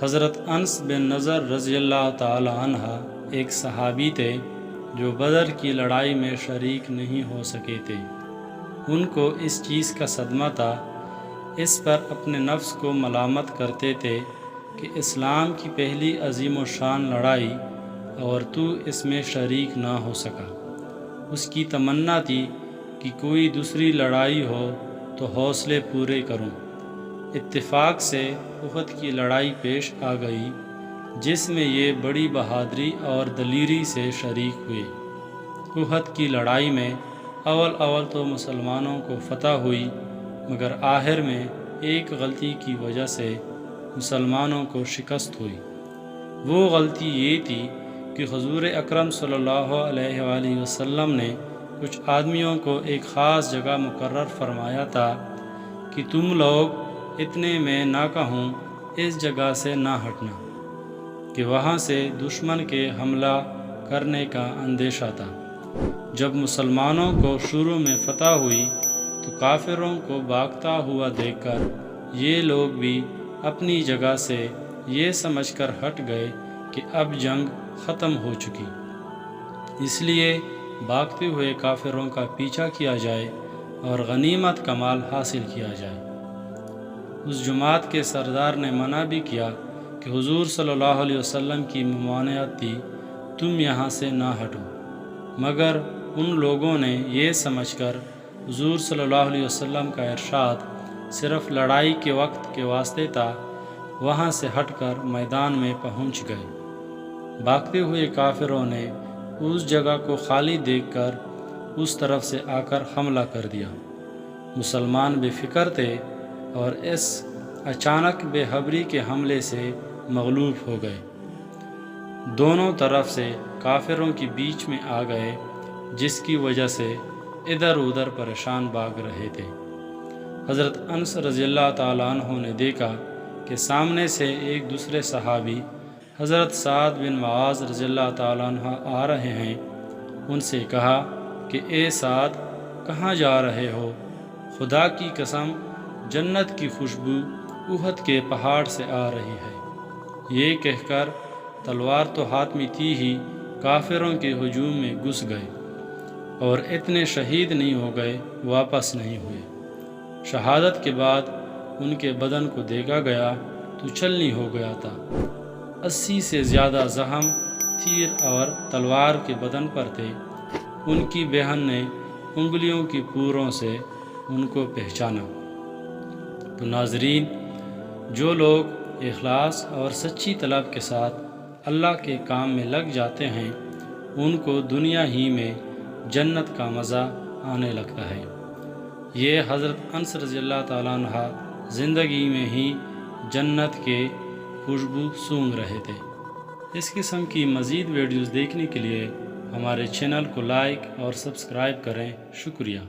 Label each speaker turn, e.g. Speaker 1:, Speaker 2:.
Speaker 1: حضرت انس بن نضر رضی اللہ تعالی عنہ ایک صحابی تھے جو بدر کی لڑائی میں شریک نہیں ہو سکے تھے۔ ان کو اس چیز کا صدمہ تھا، اس پر اپنے نفس کو ملامت کرتے تھے کہ اسلام کی پہلی عظیم و شان لڑائی اور تو اس میں شریک نہ ہو سکا۔ اس کی تمنا تھی کہ کوئی دوسری لڑائی ہو تو حوصلے پورے کروں۔ اتفاق سے احد کی لڑائی پیش آ گئی، جس میں یہ بڑی بہادری اور دلیری سے شریک ہوئے۔ احد کی لڑائی میں اول تو مسلمانوں کو فتح ہوئی، مگر آخر میں ایک غلطی کی وجہ سے مسلمانوں کو شکست ہوئی۔ وہ غلطی یہ تھی کہ حضور اکرم صلی اللہ علیہ وآلہ وسلم نے کچھ آدمیوں کو ایک خاص جگہ مقرر فرمایا تھا کہ تم لوگ اتنے میں نہ کہوں اس جگہ سے نہ ہٹنا، کہ وہاں سے دشمن کے حملہ کرنے کا اندیشہ تھا۔ جب مسلمانوں کو شروع میں فتح ہوئی تو کافروں کو بھاگتا ہوا دیکھ کر یہ لوگ بھی اپنی جگہ سے یہ سمجھ کر ہٹ گئے کہ اب جنگ ختم ہو چکی، اس لیے بھاگتے ہوئے کافروں کا پیچھا کیا جائے اور غنیمت کا مال حاصل کیا جائے۔ اس جماعت کے سردار نے منع بھی کیا کہ حضور صلی اللہ علیہ وسلم کی ممانعت تھی، تم یہاں سے نہ ہٹو، مگر ان لوگوں نے یہ سمجھ کر حضور صلی اللہ علیہ وسلم کا ارشاد صرف لڑائی کے وقت کے واسطے تھا، وہاں سے ہٹ کر میدان میں پہنچ گئے۔ بھاگتے ہوئے کافروں نے اس جگہ کو خالی دیکھ کر اس طرف سے آ کر حملہ کر دیا۔ مسلمان بے فکر تھے اور اس اچانک بے خبری کے حملے سے مغلوب ہو گئے۔ دونوں طرف سے کافروں کے بیچ میں آ گئے، جس کی وجہ سے ادھر ادھر پریشان بھاگ رہے تھے۔ حضرت انس رضی اللہ تعالیٰ عنہ نے دیکھا کہ سامنے سے ایک دوسرے صحابی حضرت سعد بن معاذ رضی اللہ تعالیٰ عنہ آ رہے ہیں۔ ان سے کہا کہ اے سعد، کہاں جا رہے ہو؟ خدا کی قسم، جنت کی خوشبو احد کے پہاڑ سے آ رہی ہے۔ یہ کہہ کر تلوار تو ہاتھ میں تھی ہی کافروں کے ہجوم میں گھس گئے اور اتنے شہید نہیں ہو گئے، واپس نہیں ہوئے۔ شہادت کے بعد ان کے بدن کو دیکھا گیا تو چھلنی ہو گیا تھا۔ 80 سے زیادہ زخم تیر اور تلوار کے بدن پر تھے۔ ان کی بہن نے انگلیوں کی پوروں سے ان کو پہچانا۔ تو ناظرین، جو لوگ اخلاص اور سچی طلب کے ساتھ اللہ کے کام میں لگ جاتے ہیں، ان کو دنیا ہی میں جنت کا مزہ آنے لگتا ہے۔ یہ حضرت انس رضی اللہ تعالیٰ عنہ زندگی میں ہی جنت کے خوشبو سونگھ رہے تھے۔ اس قسم کی مزید ویڈیوز دیکھنے کے لیے ہمارے چینل کو لائک اور سبسکرائب کریں۔ شکریہ۔